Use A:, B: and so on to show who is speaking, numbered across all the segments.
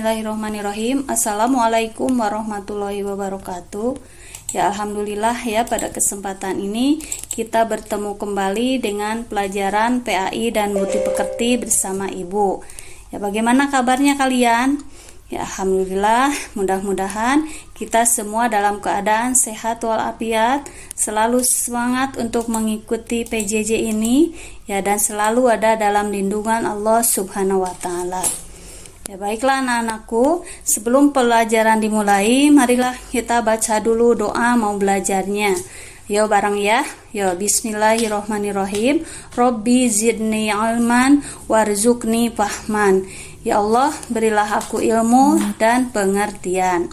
A: Bismillahirrahmanirrahim. Assalamualaikum warahmatullahi wabarakatuh. Ya, alhamdulillah ya, pada kesempatan ini kita bertemu kembali dengan pelajaran PAI dan Budi Pekerti bersama Ibu. Ya, bagaimana kabarnya kalian? Ya, alhamdulillah, mudah-mudahan kita semua dalam keadaan sehat walafiat, selalu semangat untuk mengikuti PJJ ini ya, dan selalu ada dalam lindungan Allah Subhanahu wa taala. Ya, baiklah anak-anakku, sebelum pelajaran dimulai, marilah kita baca dulu doa mau belajarnya. Yo bareng ya. Yo, bismillahirrahmanirrahim. Robbi zidni ilman warzuqni fahman. Ya Allah, berilah aku ilmu dan pengertian.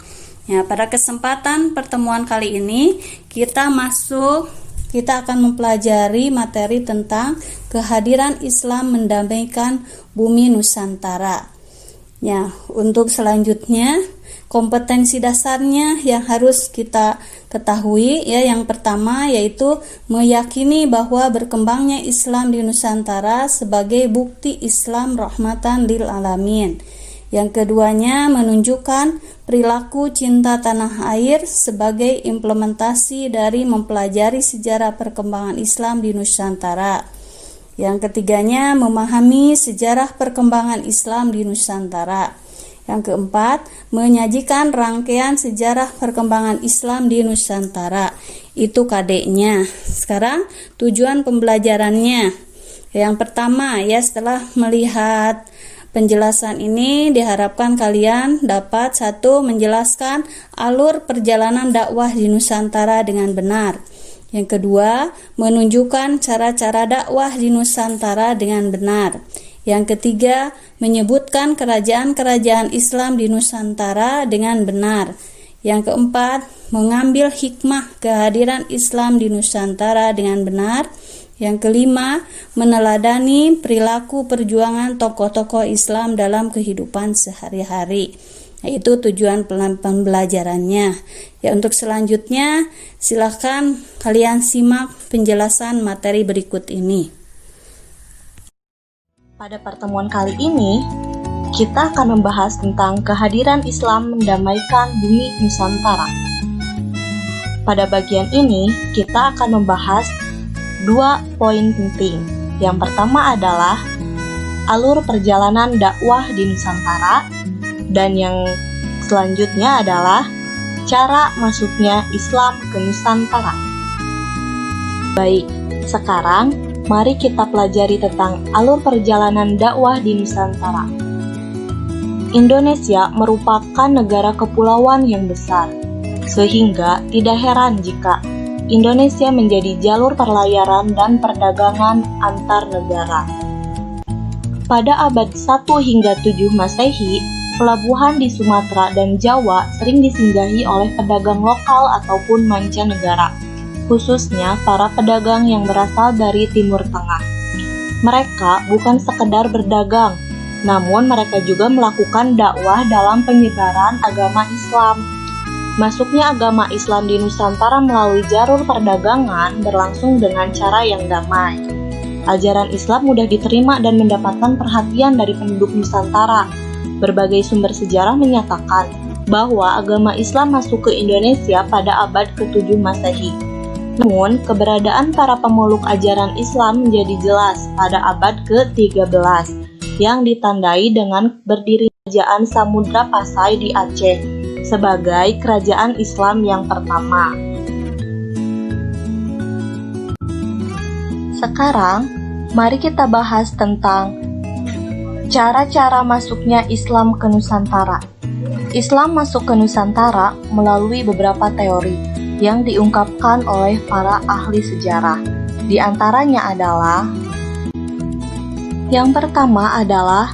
A: Ya, pada kesempatan pertemuan kali ini kita akan mempelajari materi tentang kehadiran Islam mendamaikan bumi Nusantara. Ya, untuk selanjutnya kompetensi dasarnya yang harus kita ketahui ya, yang pertama yaitu meyakini bahwa berkembangnya Islam di Nusantara sebagai bukti Islam rahmatan lil alamin. Yang keduanya menunjukkan perilaku cinta tanah air sebagai implementasi dari mempelajari sejarah perkembangan Islam di Nusantara. Yang ketiganya memahami sejarah perkembangan Islam di Nusantara. Yang keempat, menyajikan rangkaian sejarah perkembangan Islam di Nusantara. Itu KD-nya. Sekarang tujuan pembelajarannya. Yang pertama ya, setelah melihat penjelasan ini diharapkan kalian dapat satu, menjelaskan alur perjalanan dakwah di Nusantara dengan benar. Yang kedua, menunjukkan cara-cara dakwah di Nusantara dengan benar. Yang ketiga, menyebutkan kerajaan-kerajaan Islam di Nusantara dengan benar. Yang keempat, mengambil hikmah kehadiran Islam di Nusantara dengan benar. Yang kelima, meneladani perilaku perjuangan tokoh-tokoh Islam dalam kehidupan sehari-hari. Nah, itu tujuan pembelajarannya. Ya, untuk selanjutnya silakan kalian simak penjelasan materi berikut ini.
B: Pada pertemuan kali ini, kita akan membahas tentang kehadiran Islam mendamaikan bumi Nusantara. Pada bagian ini, kita akan membahas 2 poin penting. Yang pertama adalah alur perjalanan dakwah di Nusantara, dan yang selanjutnya adalah cara masuknya Islam ke Nusantara. Baik, sekarang mari kita pelajari tentang alur perjalanan dakwah di Nusantara. Indonesia merupakan negara kepulauan yang besar, sehingga tidak heran jika Indonesia menjadi jalur perlayaran dan perdagangan antar negara. Pada abad 1 hingga 7 Masehi, pelabuhan di Sumatera dan Jawa sering disinggahi oleh pedagang lokal ataupun mancanegara, khususnya para pedagang yang berasal dari Timur Tengah. Mereka bukan sekedar berdagang, namun mereka juga melakukan dakwah dalam penyebaran agama Islam. Masuknya agama Islam di Nusantara melalui jalur perdagangan berlangsung dengan cara yang damai. Ajaran Islam mudah diterima dan mendapatkan perhatian dari penduduk Nusantara. Berbagai sumber sejarah menyatakan bahwa agama Islam masuk ke Indonesia pada abad ke-7 Masehi. Namun, keberadaan para pemeluk ajaran Islam menjadi jelas pada abad ke-13 yang ditandai dengan berdiri kerajaan Samudra Pasai di Aceh sebagai kerajaan Islam yang pertama. Sekarang, mari kita bahas tentang cara-cara masuknya Islam ke Nusantara. Islam masuk ke Nusantara melalui beberapa teori yang diungkapkan oleh para ahli sejarah. Di antaranya adalah, yang pertama adalah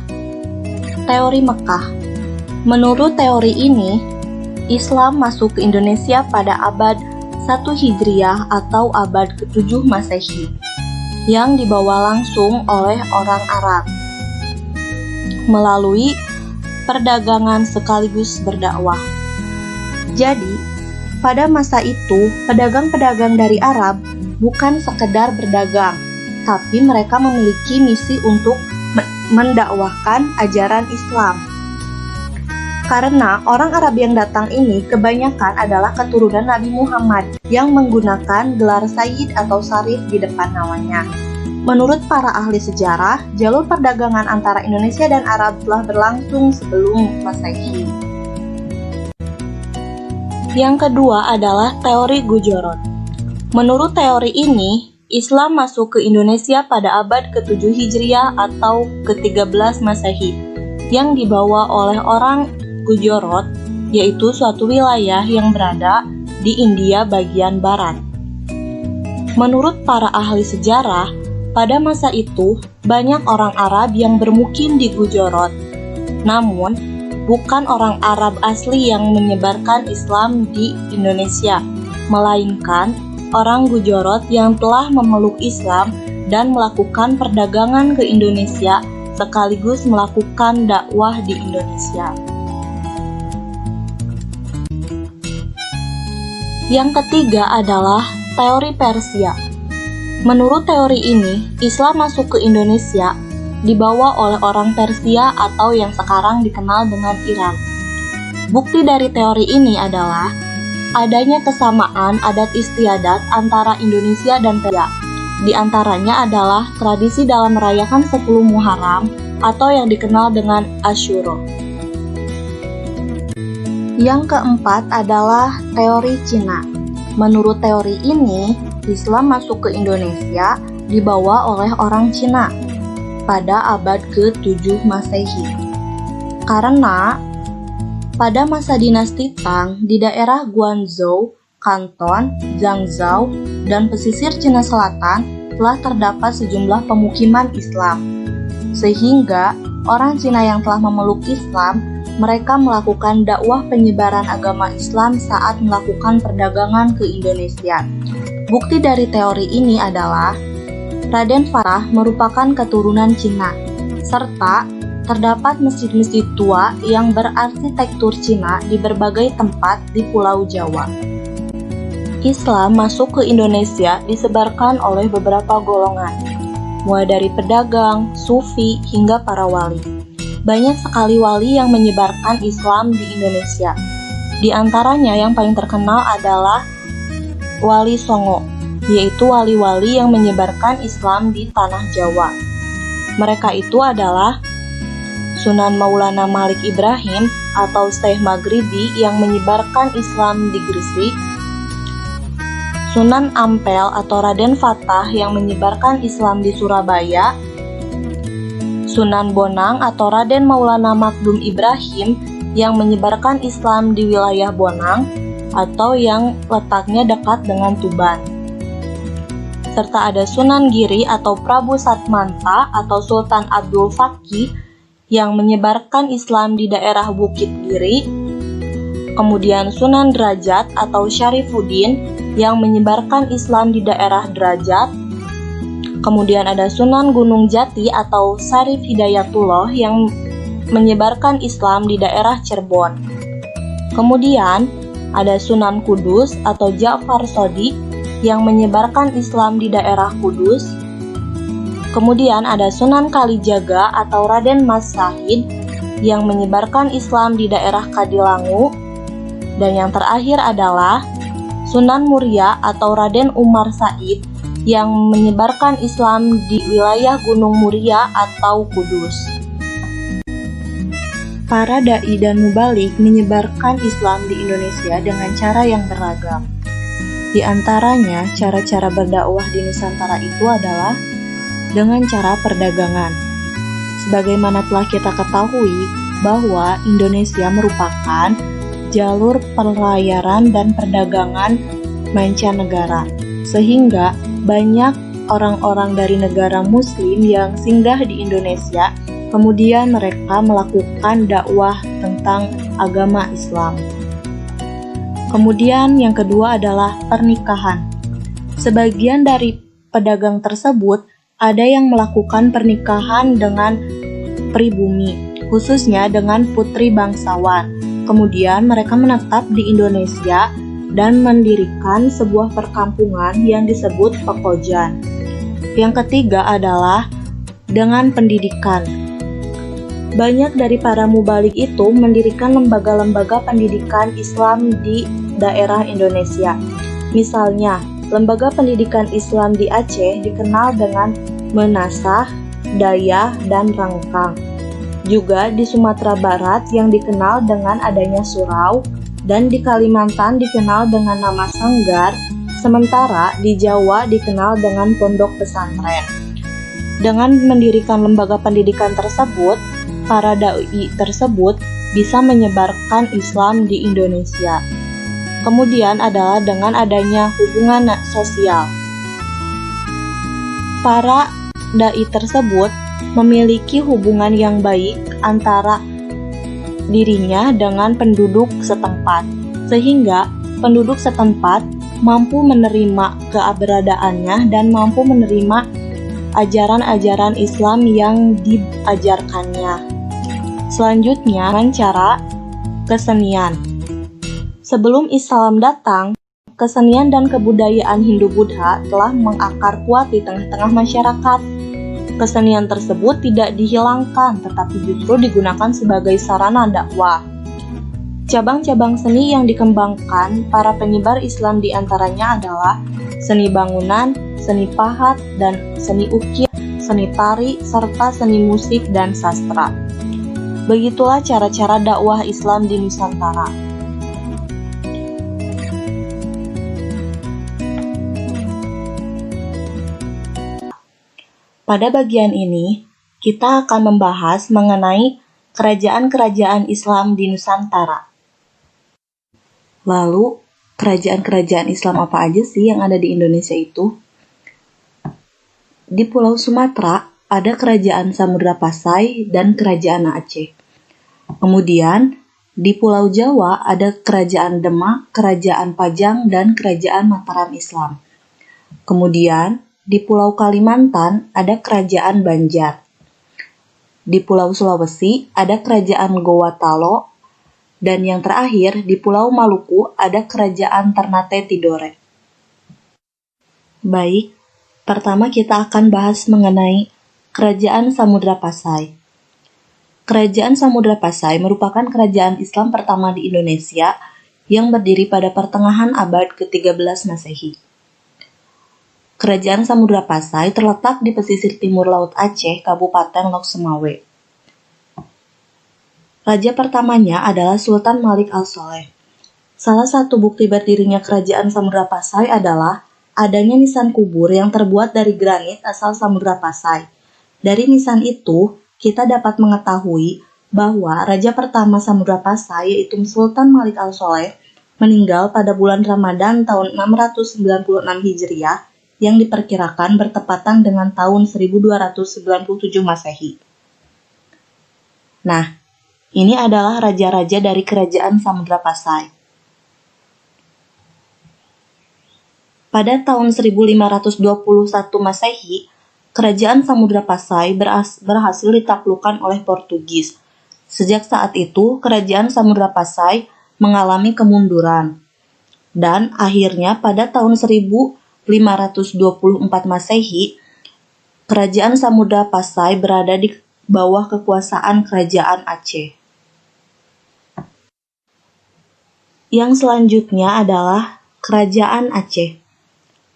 B: teori Mekah. Menurut teori ini, Islam masuk ke Indonesia pada abad 1 Hijriah atau abad ke-7 Masehi, yang dibawa langsung oleh orang Arab melalui perdagangan sekaligus berdakwah. Jadi, pada masa itu, pedagang-pedagang dari Arab bukan sekedar berdagang, tapi mereka memiliki misi untuk mendakwahkan ajaran Islam. Karena orang Arab yang datang ini kebanyakan adalah keturunan Nabi Muhammad yang menggunakan gelar Sayyid atau Syarif di depan namanya. Menurut para ahli sejarah, jalur perdagangan antara Indonesia dan Arab telah berlangsung sebelum Masehi. Yang kedua adalah teori Gujorot. Menurut teori ini, Islam masuk ke Indonesia pada abad ke-7 Hijriah atau ke-13 Masehi, yang dibawa oleh orang Gujorot, yaitu suatu wilayah yang berada di India bagian barat. Menurut para ahli sejarah, pada masa itu banyak orang Arab yang bermukim di Gujorot. Namun, bukan orang Arab asli yang menyebarkan Islam di Indonesia, melainkan orang Gujorot yang telah memeluk Islam dan melakukan perdagangan ke Indonesia sekaligus melakukan dakwah di Indonesia. Yang ketiga adalah teori Persia. Menurut teori ini, Islam masuk ke Indonesia dibawa oleh orang Persia atau yang sekarang dikenal dengan Iran. Bukti dari teori ini adalah adanya kesamaan adat istiadat antara Indonesia dan Persia. Di antaranya adalah tradisi dalam merayakan 10 Muharram atau yang dikenal dengan Asyura. Yang keempat adalah teori Cina. Menurut teori ini, Islam masuk ke Indonesia dibawa oleh orang Cina pada abad ke-7 Masehi. Karena pada masa dinasti Tang di daerah Guangzhou, Kanton, Zhangzhou, dan pesisir Cina Selatan telah terdapat sejumlah pemukiman Islam. Sehingga orang Cina yang telah memeluk Islam, mereka melakukan dakwah penyebaran agama Islam saat melakukan perdagangan ke Indonesia. Bukti dari teori ini adalah Raden Fatah merupakan keturunan Cina, serta terdapat masjid-masjid tua yang berarsitektur Cina di berbagai tempat di Pulau Jawa. Islam masuk ke Indonesia disebarkan oleh beberapa golongan, mulai dari pedagang, sufi, hingga para wali. Banyak sekali wali yang menyebarkan Islam di Indonesia. Di antaranya yang paling terkenal adalah Wali Songo, yaitu wali-wali yang menyebarkan Islam di tanah Jawa. Mereka itu adalah Sunan Maulana Malik Ibrahim atau Syekh Maghribi yang menyebarkan Islam di Gresik, Sunan Ampel atau Raden Fatah yang menyebarkan Islam di Surabaya, Sunan Bonang atau Raden Maulana Magdum Ibrahim yang menyebarkan Islam di wilayah Bonang atau yang letaknya dekat dengan Tuban. Serta ada Sunan Giri atau Prabu Satmanta atau Sultan Abdul Fakih yang menyebarkan Islam di daerah Bukit Giri. Kemudian Sunan Derajat atau Syarifuddin yang menyebarkan Islam di daerah Derajat. Kemudian ada Sunan Gunung Jati atau Syarif Hidayatullah yang menyebarkan Islam di daerah Cirebon. Kemudian ada Sunan Kudus atau Ja'far Shodiq yang menyebarkan Islam di daerah Kudus. Kemudian ada Sunan Kalijaga atau Raden Mas Sahid yang menyebarkan Islam di daerah Kadilangu. Dan yang terakhir adalah Sunan Muria atau Raden Umar Said yang menyebarkan Islam di wilayah Gunung Muria atau Kudus. Para dai dan mubalik menyebarkan Islam di Indonesia dengan cara yang beragam. Di antaranya, cara-cara berdakwah di Nusantara itu adalah dengan cara perdagangan. Sebagaimana telah kita ketahui bahwa Indonesia merupakan jalur pelayaran dan perdagangan mancanegara, sehingga banyak orang-orang dari negara Muslim yang singgah di Indonesia, kemudian mereka melakukan dakwah tentang agama Islam. Kemudian yang kedua adalah pernikahan. Sebagian dari pedagang tersebut ada yang melakukan pernikahan dengan pribumi, khususnya dengan putri bangsawan. Kemudian mereka menetap di Indonesia dan mendirikan sebuah perkampungan yang disebut pekojan. Yang ketiga adalah dengan pendidikan. Banyak dari para mubalik itu mendirikan lembaga-lembaga pendidikan Islam di daerah Indonesia. Misalnya, lembaga pendidikan Islam di Aceh dikenal dengan Menasah, Dayah, dan Rangkang. Juga di Sumatera Barat yang dikenal dengan adanya surau, dan di Kalimantan dikenal dengan nama sanggar, sementara di Jawa dikenal dengan pondok pesantren. Dengan mendirikan lembaga pendidikan tersebut, para dai tersebut bisa menyebarkan Islam di Indonesia. Kemudian adalah dengan adanya hubungan sosial. Para dai tersebut memiliki hubungan yang baik antara dirinya dengan penduduk setempat, sehingga penduduk setempat mampu menerima keberadaannya dan mampu menerima ajaran-ajaran Islam yang diajarkannya. Selanjutnya, dengan cara kesenian. Sebelum Islam datang, kesenian dan kebudayaan Hindu-Buddha telah mengakar kuat di tengah-tengah masyarakat. Kesenian tersebut tidak dihilangkan, tetapi justru digunakan sebagai sarana dakwah. Cabang-cabang seni yang dikembangkan para penyebar Islam diantaranya adalah seni bangunan, seni pahat, dan seni ukir, seni tari, serta seni musik dan sastra. Begitulah cara-cara dakwah Islam di Nusantara. Pada bagian ini, kita akan membahas mengenai kerajaan-kerajaan Islam di Nusantara. Lalu, kerajaan-kerajaan Islam apa aja sih yang ada di Indonesia itu? Di Pulau Sumatera, ada Kerajaan Samudra Pasai dan Kerajaan Aceh. Kemudian, di Pulau Jawa ada Kerajaan Demak, Kerajaan Pajang, dan Kerajaan Mataram Islam. Kemudian, di Pulau Kalimantan ada Kerajaan Banjar. Di Pulau Sulawesi ada Kerajaan Gowatalo. Dan yang terakhir, di Pulau Maluku ada Kerajaan Ternate Tidore. Baik, pertama kita akan bahas mengenai Kerajaan Samudra Pasai. Kerajaan Samudra Pasai merupakan kerajaan Islam pertama di Indonesia yang berdiri pada pertengahan abad ke-13 Masehi. Kerajaan Samudra Pasai terletak di pesisir timur Laut Aceh, Kabupaten Lok Sumawe. Raja pertamanya adalah Sultan Malik Al-Soleh. Salah satu bukti berdirinya Kerajaan Samudra Pasai adalah adanya nisan kubur yang terbuat dari granit asal Samudra Pasai. Dari nisan itu, kita dapat mengetahui bahwa raja pertama Samudra Pasai yaitu Sultan Malik Al-Soleh meninggal pada bulan Ramadan tahun 696 Hijriah yang diperkirakan bertepatan dengan tahun 1297 Masehi. Nah, ini adalah raja-raja dari Kerajaan Samudra Pasai. Pada tahun 1521 Masehi, Kerajaan Samudra Pasai berhasil ditaklukkan oleh Portugis. Sejak saat itu, Kerajaan Samudra Pasai mengalami kemunduran. Dan akhirnya pada tahun 1524 Masehi, Kerajaan Samudra Pasai berada di bawah kekuasaan Kerajaan Aceh. Yang selanjutnya adalah Kerajaan Aceh.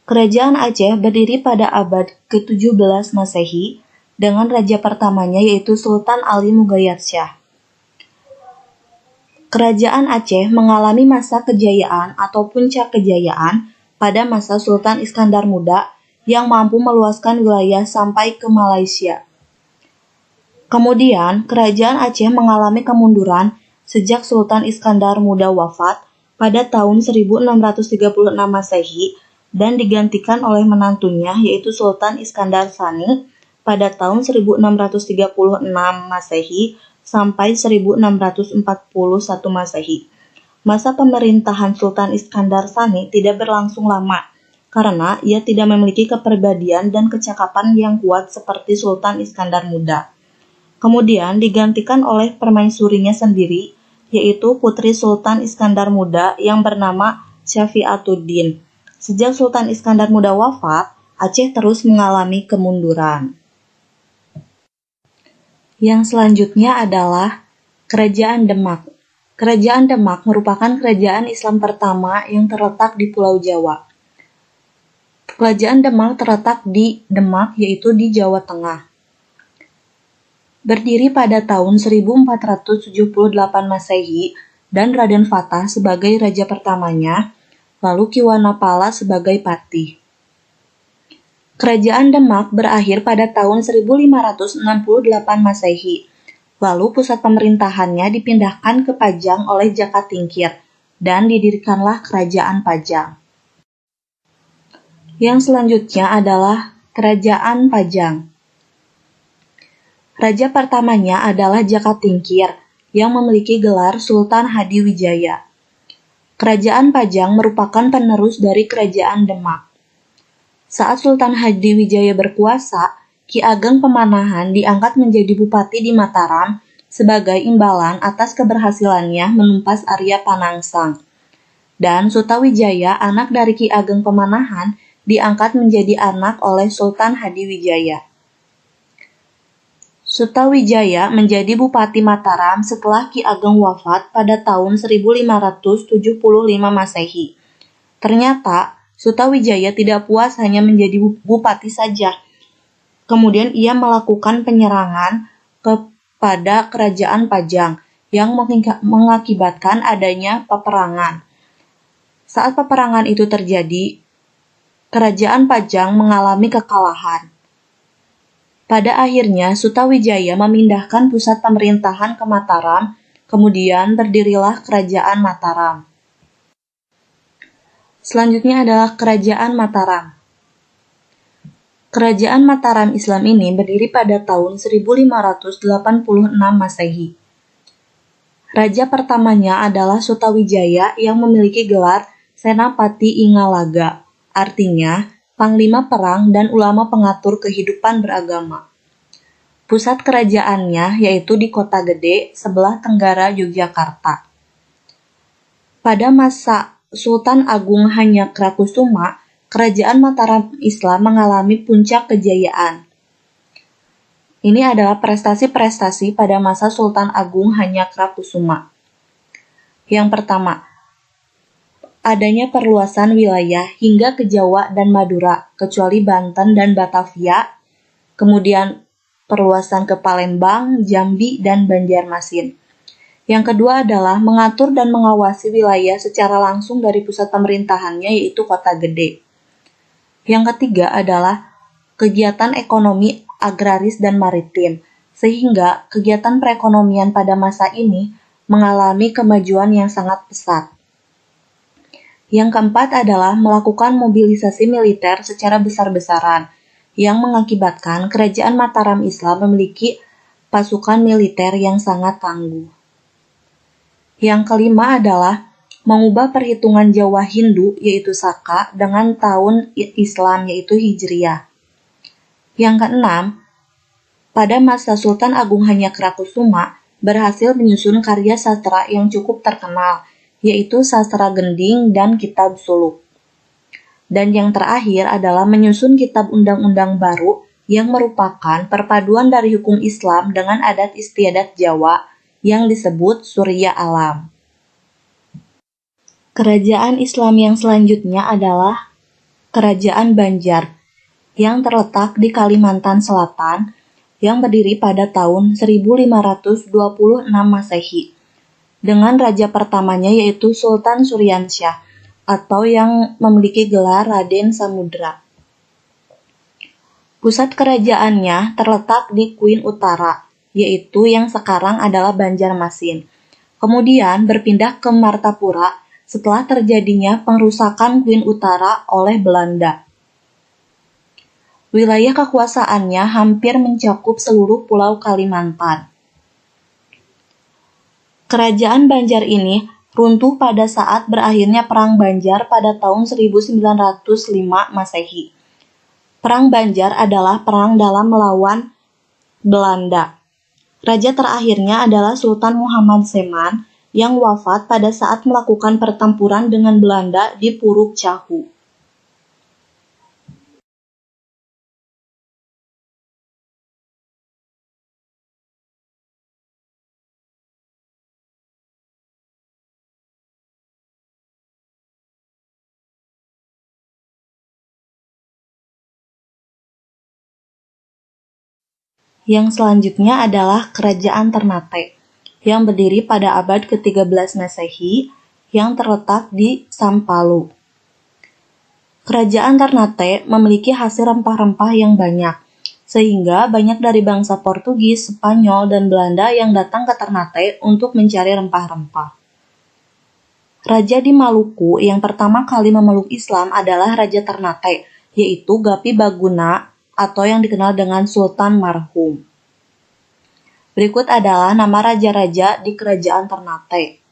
B: Kerajaan Aceh berdiri pada abad ke-17 Masehi dengan raja pertamanya yaitu Sultan Ali Mugayyad-Shah. Kerajaan Aceh mengalami masa kejayaan atau puncak kejayaan pada masa Sultan Iskandar Muda yang mampu meluaskan wilayah sampai ke Malaysia. Kemudian, Kerajaan Aceh mengalami kemunduran sejak Sultan Iskandar Muda wafat pada tahun 1636 Masehi dan digantikan oleh menantunya yaitu Sultan Iskandar Tsani pada tahun 1636 Masehi sampai 1641 Masehi. Masa pemerintahan Sultan Iskandar Tsani tidak berlangsung lama karena ia tidak memiliki kepribadian dan kecakapan yang kuat seperti Sultan Iskandar Muda. Kemudian digantikan oleh permaisurinya sendiri yaitu putri Sultan Iskandar Muda yang bernama Syafi'atuddin. Sejak Sultan Iskandar Muda wafat, Aceh terus mengalami kemunduran. Yang selanjutnya adalah Kerajaan Demak. Kerajaan Demak merupakan kerajaan Islam pertama yang terletak di Pulau Jawa. Kerajaan Demak terletak di Demak, yaitu di Jawa Tengah. Berdiri pada tahun 1478 Masehi dan Raden Fatah sebagai raja pertamanya, lalu Ki Wanapala sebagai patih. Kerajaan Demak berakhir pada tahun 1568 Masehi, lalu pusat pemerintahannya dipindahkan ke Pajang oleh Jaka Tingkir, dan didirikanlah Kerajaan Pajang. Yang selanjutnya adalah Kerajaan Pajang. Raja pertamanya adalah Jaka Tingkir, yang memiliki gelar Sultan Hadiwijaya. Kerajaan Pajang merupakan penerus dari Kerajaan Demak. Saat Sultan Hadiwijaya berkuasa, Ki Ageng Pemanahan diangkat menjadi bupati di Mataram sebagai imbalan atas keberhasilannya menumpas Arya Panangsang. Dan Sutawijaya, anak dari Ki Ageng Pemanahan, diangkat menjadi anak oleh Sultan Hadiwijaya. Sutawijaya menjadi Bupati Mataram setelah Ki Ageng wafat pada tahun 1575 Masehi. Ternyata, Sutawijaya tidak puas hanya menjadi bupati saja. Kemudian ia melakukan penyerangan kepada Kerajaan Pajang yang mengakibatkan adanya peperangan. Saat peperangan itu terjadi, Kerajaan Pajang mengalami kekalahan. Pada akhirnya, Sutawijaya memindahkan pusat pemerintahan ke Mataram, kemudian berdirilah Kerajaan Mataram. Selanjutnya adalah Kerajaan Mataram. Kerajaan Mataram Islam ini berdiri pada tahun 1586 Masehi. Raja pertamanya adalah Sutawijaya yang memiliki gelar Senapati Ingalaga, artinya panglima perang dan ulama pengatur kehidupan beragama. Pusat kerajaannya yaitu di Kota Gede, sebelah tenggara Yogyakarta. Pada masa Sultan Agung Hanyakrokusumo, Kerajaan Mataram Islam mengalami puncak kejayaan. Ini adalah prestasi-prestasi pada masa Sultan Agung Hanyakrokusumo. Yang pertama, adanya perluasan wilayah hingga ke Jawa dan Madura, kecuali Banten dan Batavia, kemudian perluasan ke Palembang, Jambi, dan Banjarmasin. Yang kedua adalah mengatur dan mengawasi wilayah secara langsung dari pusat pemerintahannya, yaitu Kota Gede. Yang ketiga adalah kegiatan ekonomi agraris dan maritim, sehingga kegiatan perekonomian pada masa ini mengalami kemajuan yang sangat pesat. Yang keempat adalah melakukan mobilisasi militer secara besar-besaran, yang mengakibatkan Kerajaan Mataram Islam memiliki pasukan militer yang sangat tangguh. Yang kelima adalah mengubah perhitungan Jawa Hindu, yaitu Saka, dengan tahun Islam, yaitu Hijriah. Yang keenam, pada masa Sultan Agung Hanyakrokusumo berhasil menyusun karya sastra yang cukup terkenal, yaitu Sastra Gending dan Kitab Suluk. Dan yang terakhir adalah menyusun kitab undang-undang baru yang merupakan perpaduan dari hukum Islam dengan adat istiadat Jawa yang disebut Surya Alam. Kerajaan Islam yang selanjutnya adalah Kerajaan Banjar yang terletak di Kalimantan Selatan yang berdiri pada tahun 1526 Masehi. Dengan raja pertamanya yaitu Sultan Suryansyah atau yang memiliki gelar Raden Samudra. Pusat kerajaannya terletak di Kuin Utara, yaitu yang sekarang adalah Banjarmasin. Kemudian berpindah ke Martapura setelah terjadinya pengrusakan Kuin Utara oleh Belanda. Wilayah kekuasaannya hampir mencakup seluruh pulau Kalimantan. Kerajaan Banjar ini runtuh pada saat berakhirnya Perang Banjar pada tahun 1905 Masehi. Perang Banjar adalah perang dalam melawan Belanda. Raja terakhirnya adalah Sultan Muhammad Seman yang wafat pada saat melakukan pertempuran dengan Belanda di Puruk Cahu. Yang selanjutnya adalah Kerajaan Ternate, yang berdiri pada abad ke-13 Masehi, yang terletak di Sampalu. Kerajaan Ternate memiliki hasil rempah-rempah yang banyak, sehingga banyak dari bangsa Portugis, Spanyol, dan Belanda yang datang ke Ternate untuk mencari rempah-rempah. Raja di Maluku yang pertama kali memeluk Islam adalah Raja Ternate, yaitu Gapi Baguna atau yang dikenal dengan Sultan Marhum. Berikut adalah nama raja-raja di Kerajaan Ternate.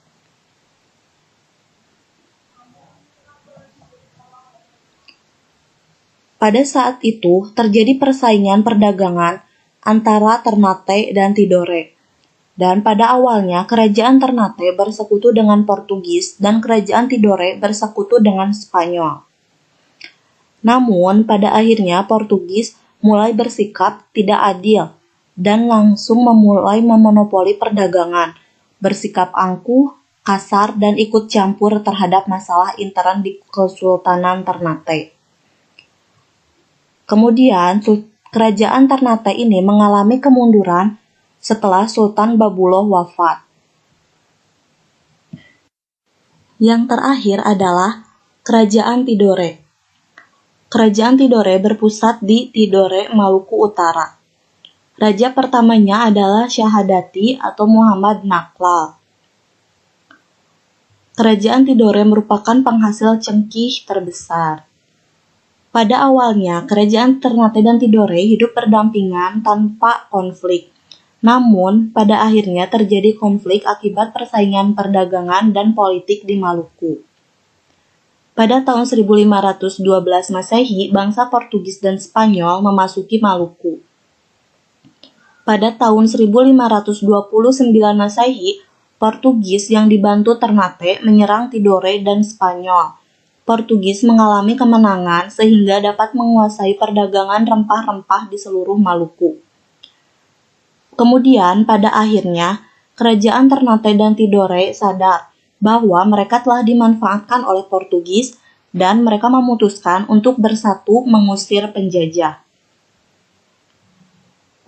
B: Pada saat itu terjadi persaingan perdagangan antara Ternate dan Tidore. Dan pada awalnya Kerajaan Ternate bersekutu dengan Portugis dan Kerajaan Tidore bersekutu dengan Spanyol. Namun, pada akhirnya Portugis mulai bersikap tidak adil dan langsung memulai memonopoli perdagangan, bersikap angkuh, kasar, dan ikut campur terhadap masalah intern di Kesultanan Ternate. Kemudian, Kerajaan Ternate ini mengalami kemunduran setelah Sultan Babuloh wafat. Yang terakhir adalah Kerajaan Tidore. Kerajaan Tidore berpusat di Tidore, Maluku Utara. Raja pertamanya adalah Syahadati atau Muhammad Naklal. Kerajaan Tidore merupakan penghasil cengkih terbesar. Pada awalnya, Kerajaan Ternate dan Tidore hidup berdampingan tanpa konflik. Namun, pada akhirnya terjadi konflik akibat persaingan perdagangan dan politik di Maluku. Pada tahun 1512 Masehi, bangsa Portugis dan Spanyol memasuki Maluku. Pada tahun 1529 Masehi, Portugis yang dibantu Ternate menyerang Tidore dan Spanyol. Portugis mengalami kemenangan sehingga dapat menguasai perdagangan rempah-rempah di seluruh Maluku. Kemudian, pada akhirnya, Kerajaan Ternate dan Tidore sadar bahwa mereka telah dimanfaatkan oleh Portugis dan mereka memutuskan untuk bersatu mengusir penjajah.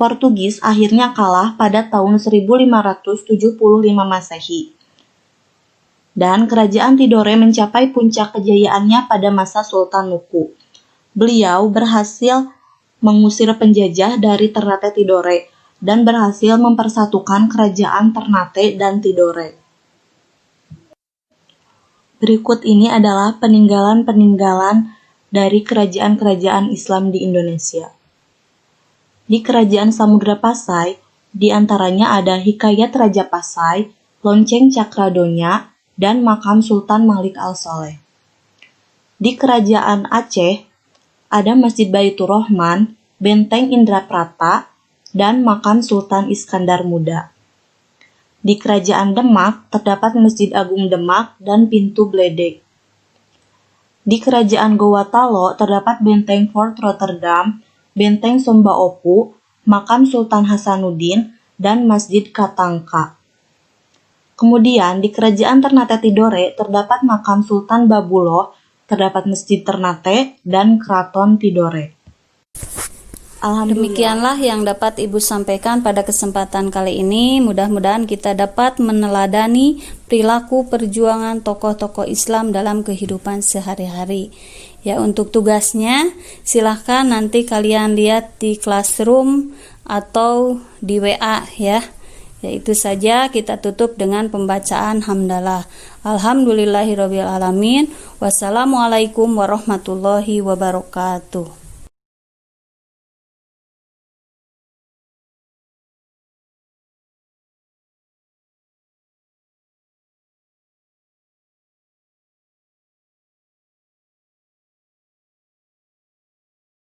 B: Portugis akhirnya kalah pada tahun 1575 Masehi. Dan Kerajaan Tidore mencapai puncak kejayaannya pada masa Sultan Nuku. Beliau berhasil mengusir penjajah dari Ternate Tidore dan berhasil mempersatukan Kerajaan Ternate dan Tidore. Berikut ini adalah peninggalan-peninggalan dari kerajaan-kerajaan Islam di Indonesia. Di Kerajaan Samudra Pasai, di antaranya ada Hikayat Raja Pasai, Lonceng Cakradonya, dan Makam Sultan Malik Al-Soleh. Di Kerajaan Aceh, ada Masjid Baitur Rahman, Benteng Indraprata, dan Makam Sultan Iskandar Muda. Di Kerajaan Demak, terdapat Masjid Agung Demak dan Pintu Bledek. Di Kerajaan Gowatalo, terdapat Benteng Fort Rotterdam, Benteng Sumba Opu, Makam Sultan Hasanuddin, dan Masjid Katangka. Kemudian, di Kerajaan Ternate Tidore, terdapat Makam Sultan Babuloh, terdapat Masjid Ternate, dan Keraton Tidore.
A: Demikianlah yang dapat Ibu sampaikan pada kesempatan kali ini. Mudah-mudahan kita dapat meneladani perilaku perjuangan tokoh-tokoh Islam dalam kehidupan sehari-hari. Ya, untuk tugasnya silahkan nanti kalian lihat di classroom atau di WA ya. Ya, itu saja, kita tutup dengan pembacaan hamdalah. Alhamdulillahirabbil alamin. Wassalamualaikum warahmatullahi wabarakatuh.